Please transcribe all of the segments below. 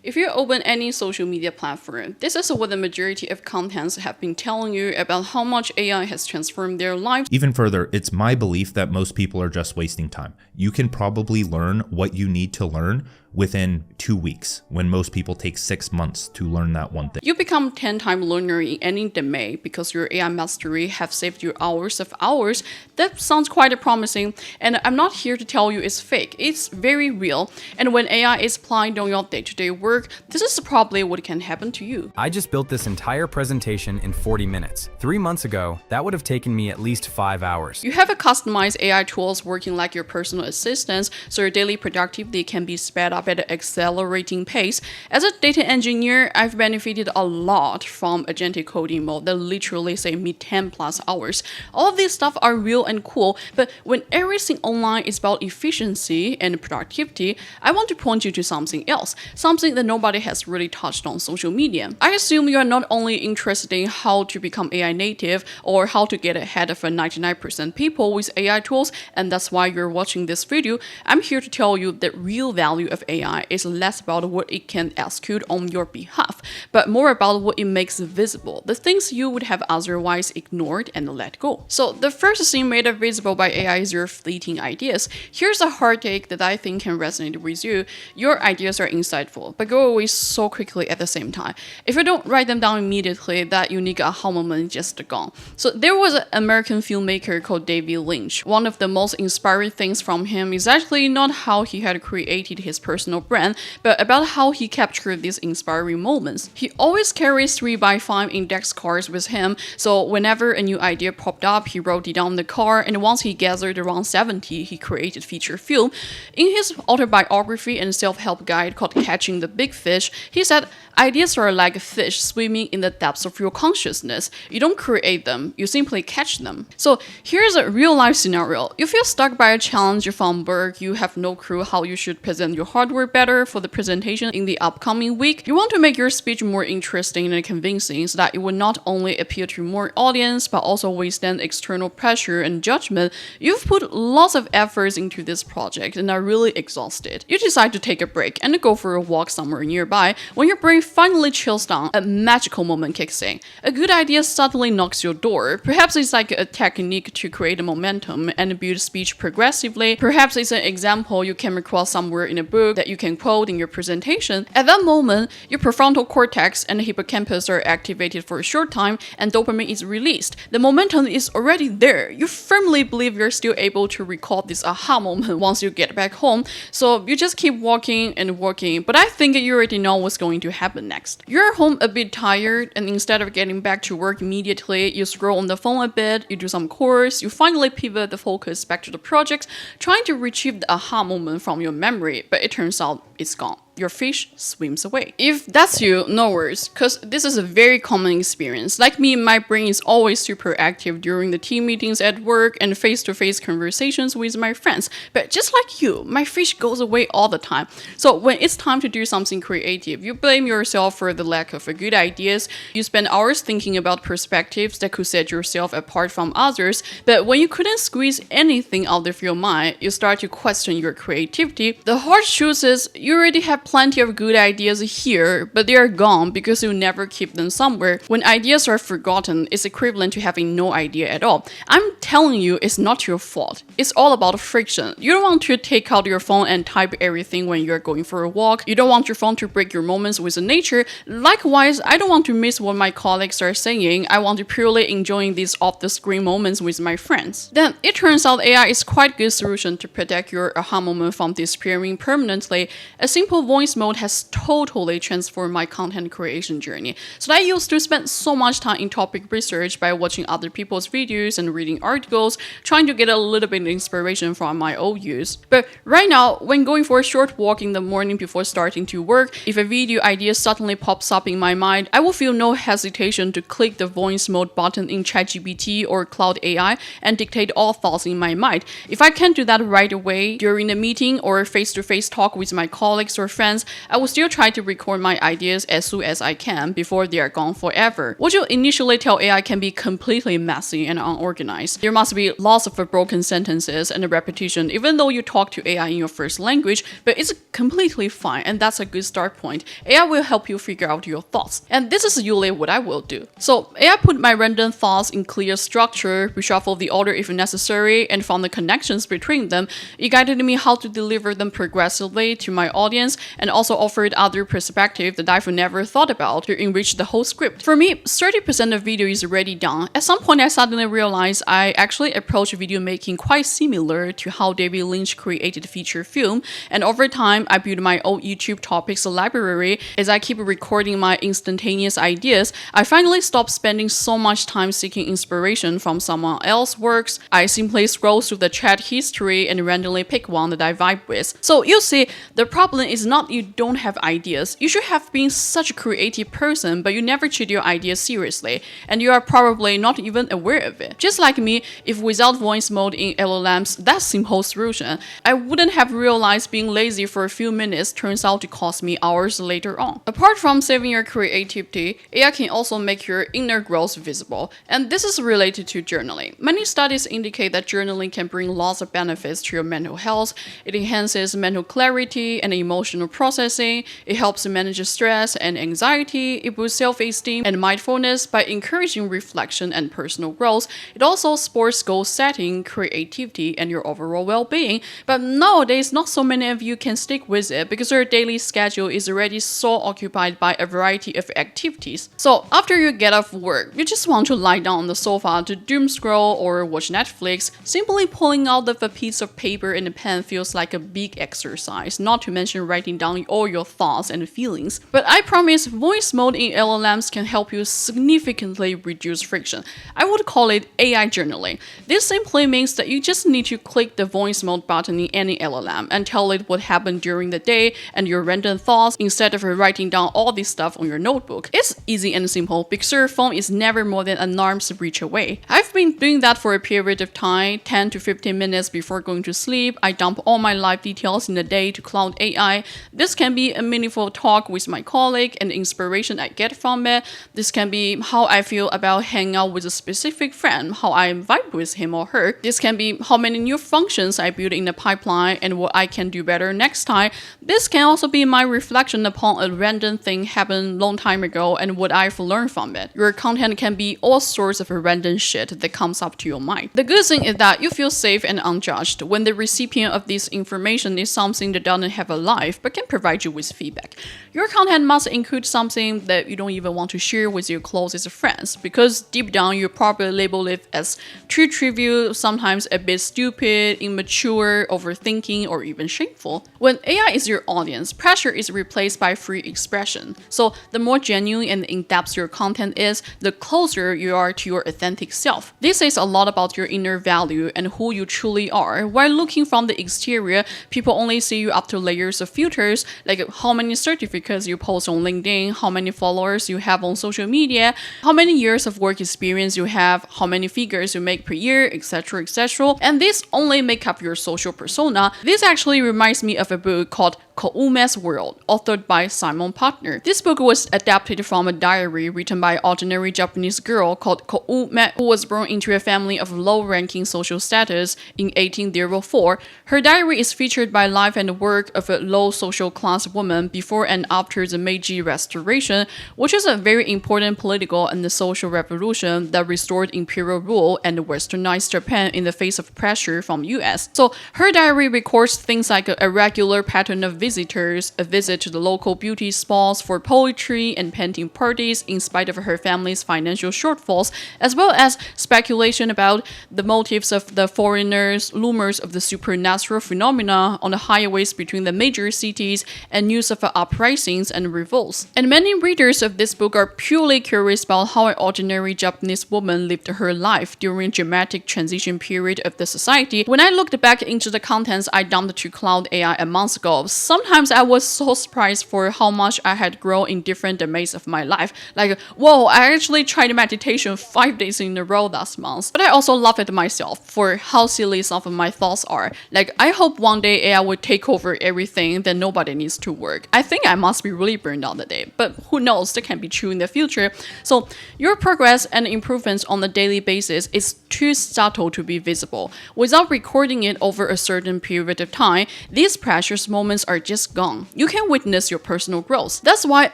If you open any social media platform, this is what the majority of contents have been telling you about how much AI has transformed their lives. Even further, it's my belief that most people are just wasting time. You can probably learn what you need to learn within 2 weeks, when most people take 6 months to learn that one thing. You become 10-time learner in any domain because your AI mastery have saved you hours of hours. That sounds quite promising, and I'm not here to tell you it's fake. It's very real, and when AI is applied on your day-to-day work, this is probably what can happen to you. I just built this entire presentation in 40 minutes. 3 months ago, that would have taken me at least 5 hours. You have a customized AI tools working like your personal assistants, so your daily productivity can be sped up at an accelerating pace. As a data engineer, I've benefited a lot from agentic coding mode that literally saved me 10 plus hours. All of these stuff are real and cool, but when everything online is about efficiency and productivity, I want to point you to something else, something that nobody has really touched on social media. I assume you are not only interested in how to become AI native or how to get ahead of 99% people with AI tools, and that's why you're watching this video. I'm here to tell you that real value of AI is less about what it can execute on your behalf, but more about what it makes visible, the things you would have otherwise ignored and let go. So the first thing made visible by AI is your fleeting ideas. Here's a hard take that I think can resonate with you. Your ideas are insightful, but go away so quickly at the same time. If you don't write them down immediately, that unique aha moment is just gone. So there was an American filmmaker called David Lynch. One of the most inspiring things from him is actually not how he had created his personal brand, but about how he captured these inspiring moments. He always carries 3x5 index cards with him, so whenever a new idea popped up, he wrote it down in the card, and once he gathered around 70, he created feature film. In his autobiography and self-help guide called Catching the Big Fish, he said, ideas are like fish swimming in the depths of your consciousness. You don't create them, you simply catch them. So here's a real-life scenario. You feel stuck by a challenge from work, you have no clue how you should present your hardware better for the presentation in the upcoming week. You want to make your speech more interesting and convincing so that it will not only appeal to more audience, but also withstand external pressure and judgment. You've put lots of efforts into this project and are really exhausted. You decide to take a break and go for a walk somewhere nearby. When your brain finally chills down, a magical moment kicks in. A good idea suddenly knocks your door. Perhaps it's like a technique to create a momentum and build speech progressively. Perhaps it's an example you came across somewhere in a book that you can quote in your presentation. At that moment, your prefrontal cortex and hippocampus are activated for a short time and dopamine is released. The momentum is already there. You firmly believe you're still able to recall this aha moment once you get back home, so you just keep walking and walking, but I think you already know what's going to happen next. You're home a bit tired, and instead of getting back to work immediately, you scroll on the phone a bit, you do some chores, you finally pivot the focus back to the project, trying to retrieve the aha moment from your memory, but it turns out it's gone. Your fish swims away. If that's you, no worries, because this is a very common experience. Like me, my brain is always super active during the team meetings at work and face-to-face conversations with my friends. But just like you, my fish goes away all the time. So when it's time to do something creative, you blame yourself for the lack of good ideas. You spend hours thinking about perspectives that could set yourself apart from others. But when you couldn't squeeze anything out of your mind, you start to question your creativity. The hard truth is, you already have plenty of good ideas here, but they are gone because you never keep them somewhere. When ideas are forgotten, it's equivalent to having no idea at all. I'm telling you, it's not your fault. It's all about friction. You don't want to take out your phone and type everything when you're going for a walk. You don't want your phone to break your moments with nature. Likewise, I don't want to miss what my colleagues are saying. I want to purely enjoy these off-the-screen moments with my friends. Then it turns out AI is quite a good solution to protect your aha moment from disappearing permanently. A simple voice mode has totally transformed my content creation journey. So I used to spend so much time in topic research by watching other people's videos and reading articles, trying to get a little bit of inspiration from my own use. But right now, when going for a short walk in the morning before starting to work, if a video idea suddenly pops up in my mind, I will feel no hesitation to click the voice mode button in ChatGPT or Cloud AI and dictate all thoughts in my mind. If I can't do that right away during the meeting or face-to-face talk with my colleagues or friends, trends, I will still try to record my ideas as soon as I can before they are gone forever. What you initially tell AI can be completely messy and unorganized. There must be lots of broken sentences and repetition even though you talk to AI in your first language, but it's completely fine and that's a good start point. AI will help you figure out your thoughts. And this is usually what I will do. So AI put my random thoughts in clear structure, reshuffle the order if necessary, and found the connections between them. It guided me how to deliver them progressively to my audience and also offered other perspectives that I've never thought about to enrich the whole script. For me, 30% of video is already done. At some point, I suddenly realized I actually approach video making quite similar to how David Lynch created feature film, and over time, I built my own YouTube topics library. As I keep recording my instantaneous ideas, I finally stopped spending so much time seeking inspiration from someone else's works. I simply scroll through the chat history and randomly pick one that I vibe with. So you see, the problem is not you don't have ideas. You should have been such a creative person, but you never treat your ideas seriously, and you are probably not even aware of it. Just like me, if without voice mode in LLMs, that simple solution, I wouldn't have realized being lazy for a few minutes turns out to cost me hours later on. Apart from saving your creativity, AI can also make your inner growth visible, and this is related to journaling. Many studies indicate that journaling can bring lots of benefits to your mental health. It enhances mental clarity and emotional processing. It helps manage stress and anxiety. It boosts self-esteem and mindfulness by encouraging reflection and personal growth. It also supports goal setting, creativity, and your overall well-being. But nowadays, not so many of you can stick with it because your daily schedule is already so occupied by a variety of activities. So after you get off work, you just want to lie down on the sofa to doom scroll or watch Netflix. Simply pulling out of a piece of paper and a pen feels like a big exercise, not to mention writing down all your thoughts and feelings. But I promise voice mode in LLMs can help you significantly reduce friction. I would call it AI journaling. This simply means that you just need to click the voice mode button in any LLM and tell it what happened during the day and your random thoughts instead of writing down all this stuff on your notebook. It's easy and simple because your phone is never more than an arm's reach away. I've been doing that for a period of time, 10 to 15 minutes before going to sleep. I dump all my life details in the day to Cloud AI. This can be a meaningful talk with my colleague and the inspiration I get from it. This can be how I feel about hanging out with a specific friend, how I vibe with him or her. This can be how many new functions I build in the pipeline and what I can do better next time. This can also be my reflection upon a random thing happened long time ago and what I've learned from it. Your content can be all sorts of random shit that comes up to your mind. The good thing is that you feel safe and unjudged when the recipient of this information is something that doesn't have a life but can provide you with feedback. Your content must include something that you don't even want to share with your closest friends because deep down you probably label it as too trivial, sometimes a bit stupid, immature, overthinking, or even shameful. When AI is your audience, pressure is replaced by free expression. So the more genuine and in-depth your content is, the closer you are to your authentic self. This says a lot about your inner value and who you truly are. While looking from the exterior, people only see you after layers of filters, like how many certificates you post on LinkedIn, how many followers you have on social media, how many years of work experience you have, how many figures you make per year, etc., etc. And this only make up your social persona. This actually reminds me of a book called Koume's World, authored by Simon Partner. This book was adapted from a diary written by an ordinary Japanese girl called Koume, who was born into a family of low-ranking social status in 1804. Her diary is featured by life and work of a low social class woman before and after the Meiji Restoration, which is a very important political and social revolution that restored imperial rule and westernized Japan in the face of pressure from US. So her diary records things like a regular pattern of visitors, a visit to the local beauty spas for poetry and painting parties in spite of her family's financial shortfalls, as well as speculation about the motives of the foreigners, rumors of the supernatural phenomena on the highways between the major cities, and news of uprisings and revolts. And many readers of this book are purely curious about how an ordinary Japanese woman lived her life during a dramatic transition period of the society. When I looked back into the contents I dumped to Cloud AI a month ago, some sometimes I was so surprised for how much I had grown in different domains of my life. Like, whoa, I actually tried meditation 5 days in a row last month. But I also laughed at myself for how silly some of my thoughts are. Like, I hope one day AI would take over everything, then nobody needs to work. I think I must be really burned out today, but who knows, that can be true in the future. So your progress and improvements on a daily basis is too subtle to be visible. Without recording it over a certain period of time, these precious moments are just gone. You can witness your personal growth. That's why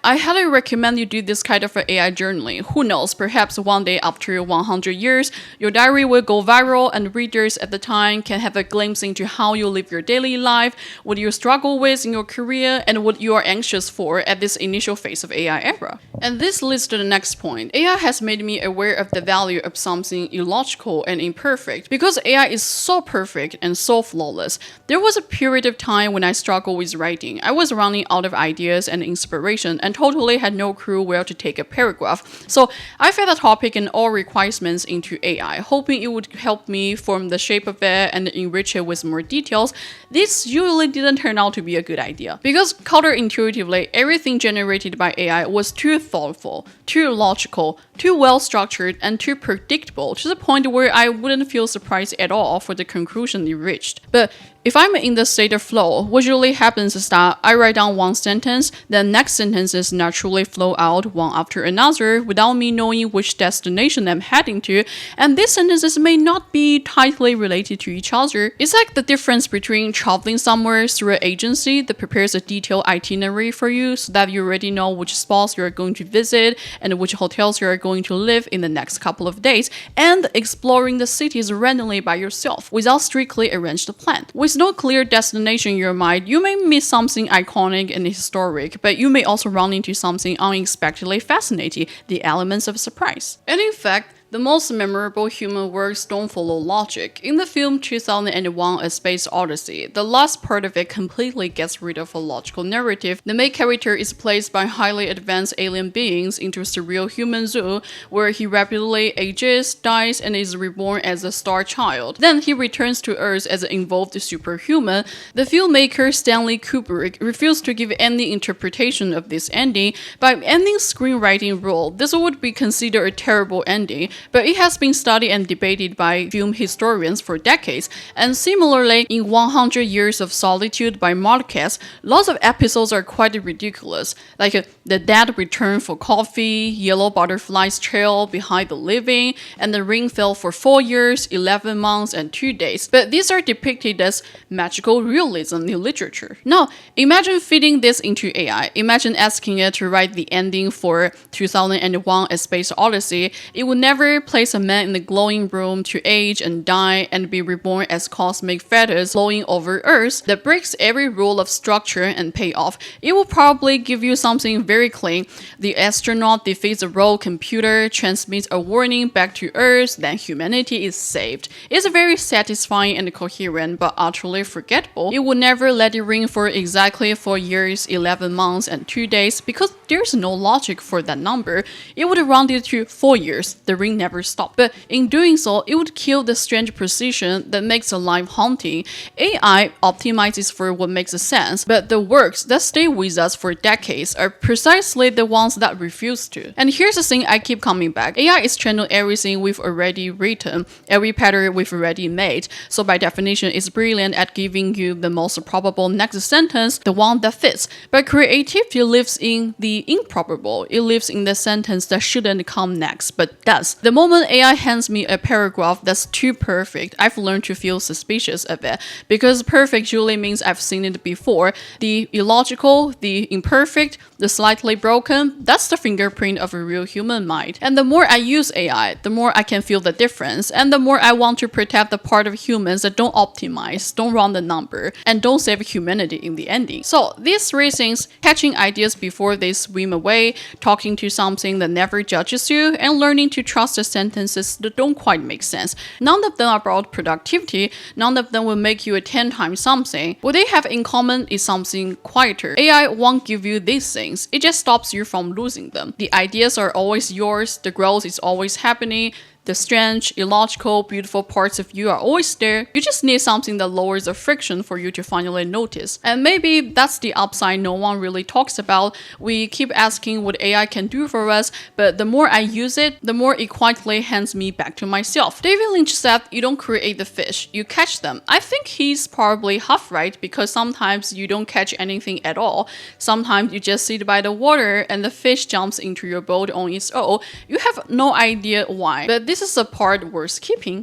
I highly recommend you do this kind of AI journaling. Who knows, perhaps one day after 100 years, your diary will go viral and readers at the time can have a glimpse into how you live your daily life, what you struggle with in your career, and what you are anxious for at this initial phase of AI era. And this leads to the next point. AI has made me aware of the value of something illogical and imperfect. Because AI is so perfect and so flawless, there was a period of time when I struggled with writing. I was running out of ideas and inspiration and totally had no clue where to take a paragraph. So I fed the topic and all requirements into AI, hoping it would help me form the shape of it and enrich it with more details. This usually didn't turn out to be a good idea. Because counterintuitively, everything generated by AI was too thoughtful, too logical, too well structured, and too predictable to the point where I wouldn't feel surprised at all for the conclusion it reached. But if I'm in the state of flow, what usually happens is that I write down one sentence, then next sentences naturally flow out one after another without me knowing which destination I'm heading to, and these sentences may not be tightly related to each other. It's like the difference between traveling somewhere through an agency that prepares a detailed itinerary for you so that you already know which spots you're going to visit and which hotels you're going to live in the next couple of days, and exploring the cities randomly by yourself without strictly arranged plan. With no clear destination in your mind, you may miss something iconic and historic, but you may also run into something unexpectedly fascinating, the elements of surprise. And in fact, the most memorable human works don't follow logic. In the film 2001: A Space Odyssey, the last part of it completely gets rid of a logical narrative. The main character is placed by highly advanced alien beings into a surreal human zoo where he rapidly ages, dies, and is reborn as a star child. Then he returns to Earth as an evolved superhuman. The filmmaker Stanley Kubrick refused to give any interpretation of this ending. By any screenwriting rule, this would be considered a terrible ending, but it has been studied and debated by film historians for decades. And similarly, in 100 Years of Solitude by Marquez, lots of episodes are quite ridiculous, like the dead return for coffee, yellow butterflies trail behind the living, and the ring fell for 4 years, 11 months, and 2 days. But these are depicted as magical realism in literature. Now, imagine feeding this into AI. Imagine asking it to write the ending for 2001: A Space Odyssey. It would never place a man in the glowing room to age and die and be reborn as cosmic feathers flowing over Earth that breaks every rule of structure and payoff. It will probably give you something very clean. The astronaut defeats a rogue computer, transmits a warning back to Earth, then humanity is saved. It's very satisfying and coherent, but utterly forgettable. It would never let it ring for exactly 4 years, 11 months, and 2 days because there's no logic for that number. It would round it to 4 years. The ring never stopped. But in doing so, it would kill the strange precision that makes a life haunting. AI optimizes for what makes sense, but the works that stay with us for decades are precisely the ones that refuse to. And here's the thing I keep coming back. AI is trained on everything we've already written, every pattern we've already made. So by definition, it's brilliant at giving you the most probable next sentence, the one that fits. But creativity lives in the improbable. It lives in the sentence that shouldn't come next, but does. The moment AI hands me a paragraph that's too perfect, I've learned to feel suspicious of it, because perfect usually means I've seen it before. The illogical, the imperfect, the slightly broken, that's the fingerprint of a real human mind. And the more I use AI, the more I can feel the difference, and the more I want to protect the part of humans that don't optimize, don't run the number, and don't save humanity in the ending. So these three things, catching ideas before they swim away, talking to something that never judges you, and learning to trust the sentences that don't quite make sense. None of them are about productivity, none of them will make you a 10 times something. What they have in common is something quieter. AI won't give you these things, it just stops you from losing them. The ideas are always yours, the growth is always happening, The strange, illogical, beautiful parts of you are always there. You just need something that lowers the friction for you to finally notice. And maybe that's the upside no one really talks about. We keep asking what AI can do for us, but the more I use it, the more it quietly hands me back to myself. David Lynch said, you don't create the fish, you catch them. I think he's probably half right, because sometimes you don't catch anything at all. Sometimes you just sit by the water and the fish jumps into your boat on its own. You have no idea why, but this is the part worth keeping.